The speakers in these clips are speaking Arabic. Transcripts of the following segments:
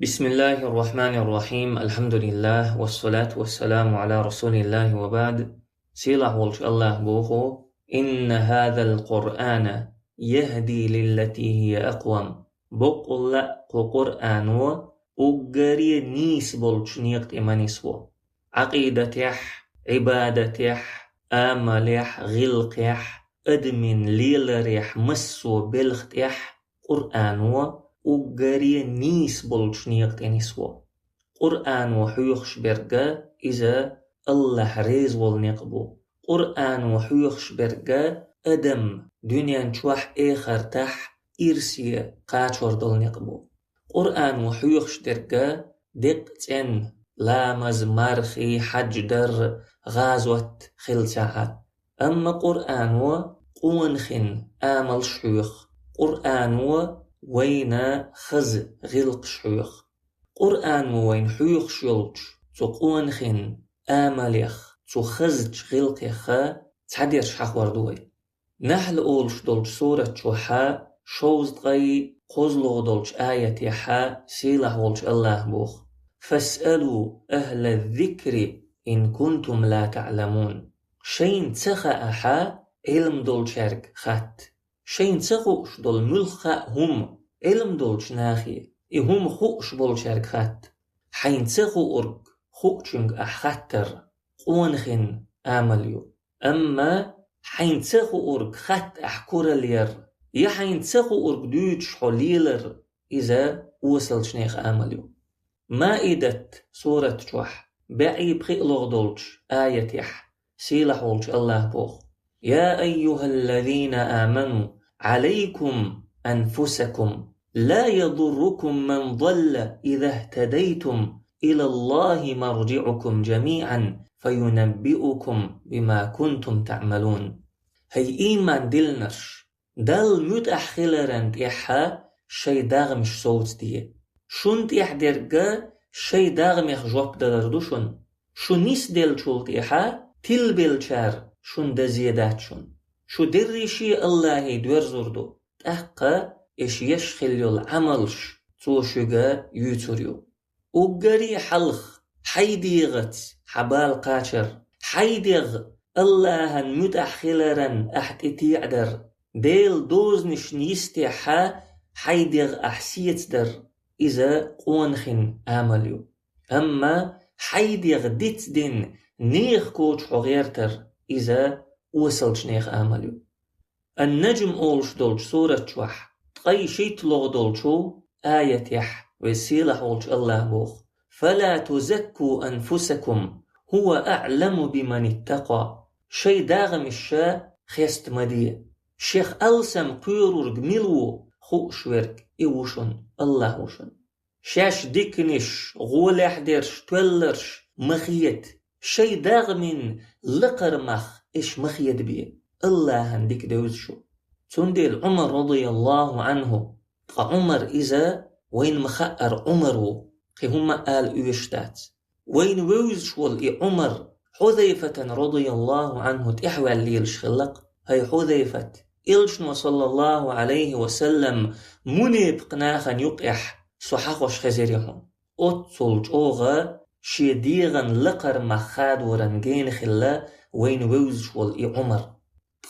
بسم الله الرحمن الرحيم. الحمد لله والصلاة والسلام على رسول الله وبعد. سيلح والش الله بوخو إن هذا القرآن يهدي للتي هي أقوم. بقول قرآن وقري نيس بولش نيقت إمانيسو عقيدتيح عبادتيح آمليح غلقيح أدمن ليلريح مسو بلختيح قرآن وقري نيس بولش نيقت إنيسو قرآن وحيوخش برقا إذا الله ريز والنقبو قرآن وحيوخش برقا أدم دنيا نشوح إخر تح إرسية قاتشور دول نقبو قرآن وحيوخش درقا دقتن لامز مرخي حج در غازوة خلساعات. أما قرآن وقونخن آمل شيوخ قرآن وين خز غلق شيوخ قرآن وين حيوخ شيولش تقونخن آمليخ تخزج غلقيخ تعدير شحخ وردوي نحل أولش دولش سورة شوحا شوز دغي قوزلغ دولش آية يحا سيلح ولش الله بوخ فاسألوا أهل الذكر إن كنتم لا تعلمون. شين تخا أحا علم دولشارك خات شين تخوش دول ملخا هم علم دولش ناخي هم خوش بولشارك خات حين تخو أرق خوشنگ أحخاتر قونخن آمليو. أما حين تخو أرق خات أحكور لير يا حين تخو أرق دوتش حليلر إذا وصلش نيخ آمليو. مائدة سورة شوح بعي بخيلوغ دولش آية يح سيلح ولش الله بوخ يا أيها الذين آمنوا عليكم أنفسكم لا يضركم من ضل إذا اهتديتم إلى الله مرجعكم جميعا فينبئكم بما كنتم تعملون. هي إيمان دلنش دل متأخلرند إحا شي داغمش صوت دي شنت إحدرقا شي داغمش جواب دردوشن شو نيس دل شولت إحا تل بلشار شن دزيدات شو دريشي الله دوار زردو تأقا إش يشخل العملش توشيغا يوتوريو وقري حلخ حيديغت حبال قاتر حيديغ الله متأخلرا أحت إتيعدر ديل دوزنش نيستيحا حيديغ أحسيت در إذا قونخن آمليو. أما حيديغ ديت دين نيخ كوش حغيرتر إذا وصلش نيخ آمليو. النجم أولش دولش سورة شوح تقي شيت لغ دولشو آية يح وسيلح ولش الله بوخ فلا تزكوا أنفسكم هو أعلم بمن اتقى. شي داغم الشا خيست مدية شيخ ألسم قيرور جميلو خوش ورك إيوشن الله وشن شاش ديكنش غولح درش تولرش مخيت شي داغمين لقر مخ إش مخيت بيه الله هنديك دوز شو تندل عمر رضي الله عنه عمر إذا وين مخأر عمره هم قال إيشتات وين ووز شوال عمر حذيفة رضي الله عنه تحوى الليل شخلق هي حذيفة إلشن صلى الله عليه وسلم منيب قناخا يقح صحاقش خزيريهم أتصل جوغا شيديغن لقر مخاد ورنجين خلا وين ووز شوال عمر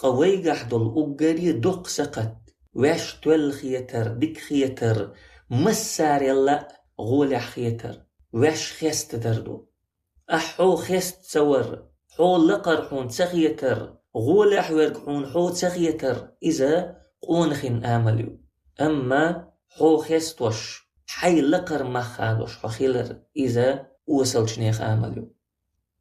قويقح دول أقري دق سقط واش تول خيتر ديك خيتر مسار يلا غولح خيتر واش خيست دردو أحو خيست سور حو لقر حون تخيتر غولح ورقحون حو تخيتر إذا قونخن آمليو. أما حو خيست وش حي لقر مخادوش حخيلر إذا وصلش نيخ آمليو.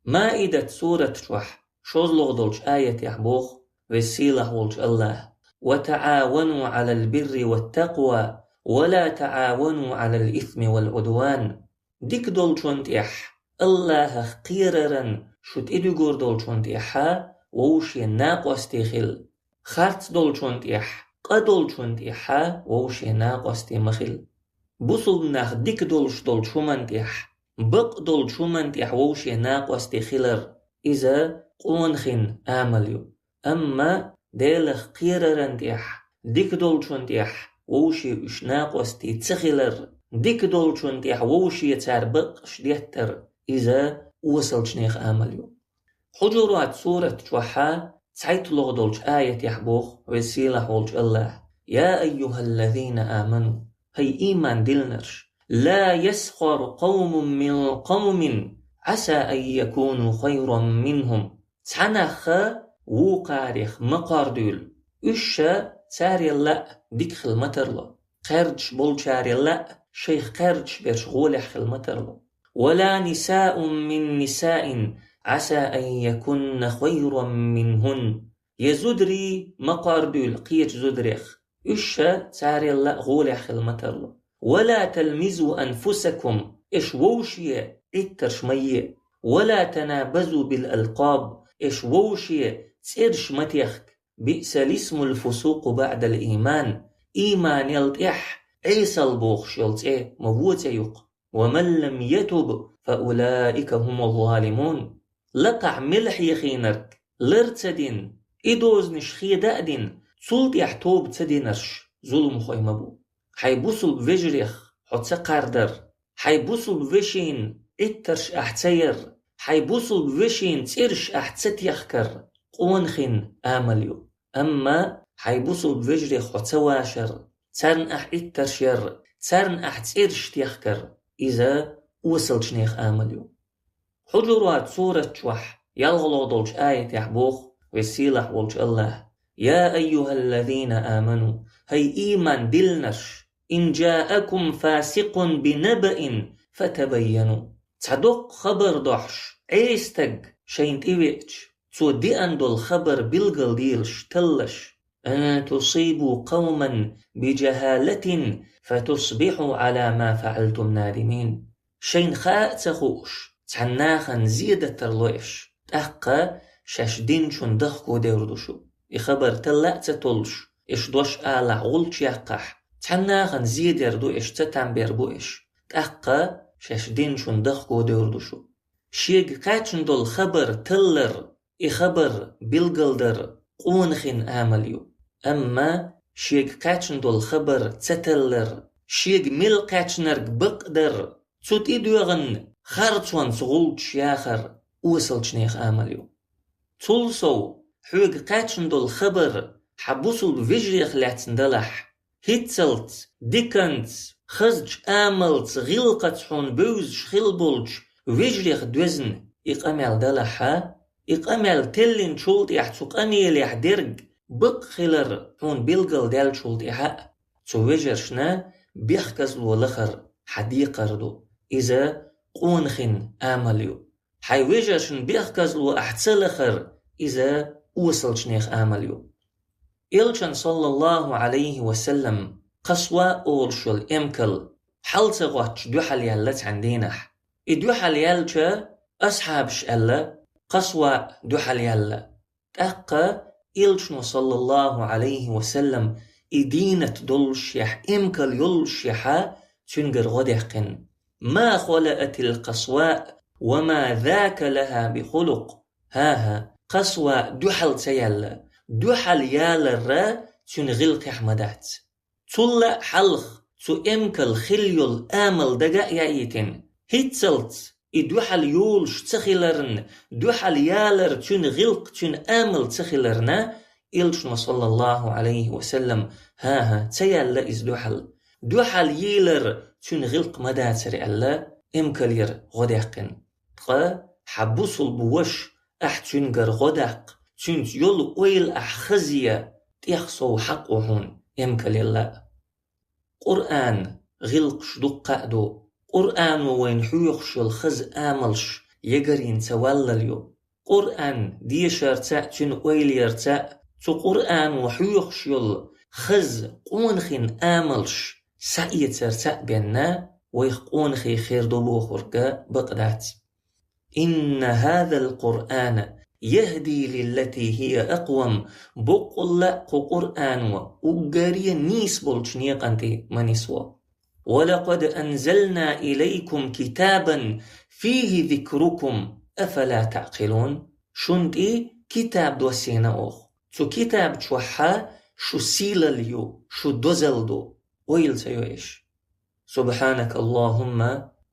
مائدة سورة شوح شوز لغدولش آية يحبوخ وسيلة ولش الله وتعاونوا على البر والتقوى ولا تعاونوا على الإثم والعدوان. ديك دولشونت إح الله قيررن شوت إدوغور دولشونت إحا ووشي ناقوس تيخل خارت دولشونت إح قدولشونت إحا ووشي ناقوس تيمخل بوصل ناخ ديك دولش دولشومنت إح بق دولشومنت إح ووشي ناقوس تيخلر إذا قونخن آمليو. أما ديلخ قيررن إح ديك دولشونت إح ووشي إشناقوس تيتسخلر ديك دولشون تيح ووشي يتار بقش ديتر إذا وصلت نيخ آمليو. حجرات سورة جوحا تسعيت لغ دولش آية يحبوخ وسيلة ولج الله يا أيها الذين آمنوا هي إيمان دلنرش لا يسخر قوم من قوم عسى أن يكونوا خيرا منهم تعنخ وقاريخ مقاردول إشا تاري لا ديك خلمترلا قرج بولشاري لا شيخ قرج برش غولح خلمترلا ولا نساء من نساء عسى أن يكون خيرا منهن يزدري مقاردول قيت زدريخ إشا تاري لا غولح خلمترلا ولا تلمزوا أنفسكم إش ووشية إترش مية ولا تنابزوا بالألقاب إش ووشية تسيرش متيخك بئس الاسم الفسوق بعد الإيمان إيمان يلتح عيسى البوخش يلتح موت يق ومن لم يتب فأولئك هم الظالمون لقع ملح يخينرك لرتدين إدوز نشخي دأدين تسولت يحتوب تدينرش ظلم خوي مبو حيبوصل بفجريخ حتى قاردر حيبوصل بفشين اترش احتير حيبوصل بفشين تيرش احتت يخكر قونخين آمليو أما حيبوصل بفجريخ حتى واشر ترن اح اترشير ترن اح تيرش تيخكر إذا وصلت نيخ آمليو. حجرات سورة جوح يلغلو دولش آية يحبوخ وسيلح ولج الله يا أيها الذين آمنوا هي إيمان دلنش إن جاءكم فاسق بنبأ فتبينوا تصدق خبر ضحش عيستق شين تيويتش تودي أندو الخبر بالقل ديلش تلش أن تصيبوا قوما بجهالة فتصبحوا على ما فعلتم نادمين شين خاء تخوش تعناخن زيادة ترلوش تأقى شاشدين شون دخكو ديردوشو يخبر تلا تتولش إش دوش آلا غولش يقح تعناخن زيد يردو إش تتنبير بو إش تأقى شاشدين شون دخكو ديردوشو شيق قاتشن دول خبر تلر إخبر بالقلدر قونخين آمليو أما شيق قاتشن دول خبر تتلر شيق مل قاتشنرق بقدر تسوت إدوغن خارتوان سغولش ياخر وصلش نيخ آمليو تولسو حوق قاتشن دول خبر حبوصل بفجريخ لاتندلح هيتسلت ديكنت خزج آملت غلقت حون بوز شخلبولج وفجريخ دوزن إقامل دلحا إقامل تلين شولت يحتوق أنيل يحدرق بق خلر حون بلغل دال شولت يحق تو وجرشنا بيخكز لولخر حديقردو إذا قونخن آمليو حي وجرشن بيخكز لو أحتسلخر إذا وصلش نيخ آمليو إلشان صلى الله عليه وسلم قصوى أولشل إمكل حلت غوتش دوحل يالت عندينح إدوحل يالتش أصحابش ألا قصوى دوحل يالا تأقى إلشن صلى الله عليه وسلم إدينة دولش يح إمكل يلش يحا تنقر غدحقن ما خلقت القصواء وما ذاك لها بخلق هاها قصوى دوحل تيالا دوحل يالا را تنغلق أحمدات تلا حلخ تو إمكل خليل آمل دقاء يأيتن هيتسلت إدوحل يولش تخيلرن دوحل يالر تنغلق تن آمل تخيلرنا إلشنا صلى الله عليه وسلم هاها تيالا إز دوحل ييلر تنغلق مداتر ألا إمكل ير غداقن قا حبوصل بوش أحتنقر غداق تنت يول ويل أحخزية تيخصو حقهون إمكل يلا قرآن غلق شدق دو قرآن وين حيوخش الخز آملش يقرين تولليو قرآن ديشر تأتن ويل يرتأ تو قرآن وحيوخش يل خز قونخين آملش سأيتر تأبينا ويخقونخي خير دبو خرقا بقدات إن هذا القرآن يهدي للتي هي أقوم بقل قرآن وقاري نيس بولشنيق أنتي منسوا ولقد أنزلنا إليكم كتابا فيه ذكركم أفلا تعقلون شنتي كتاب دوسينا أخ تو كتاب توحا شو سيلاليو شو دوزلدو ويل سيويش سبحانك اللهم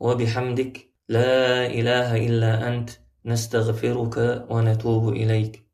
وبحمدك لا إله إلا أنت نستغفرك ونتوب إليك.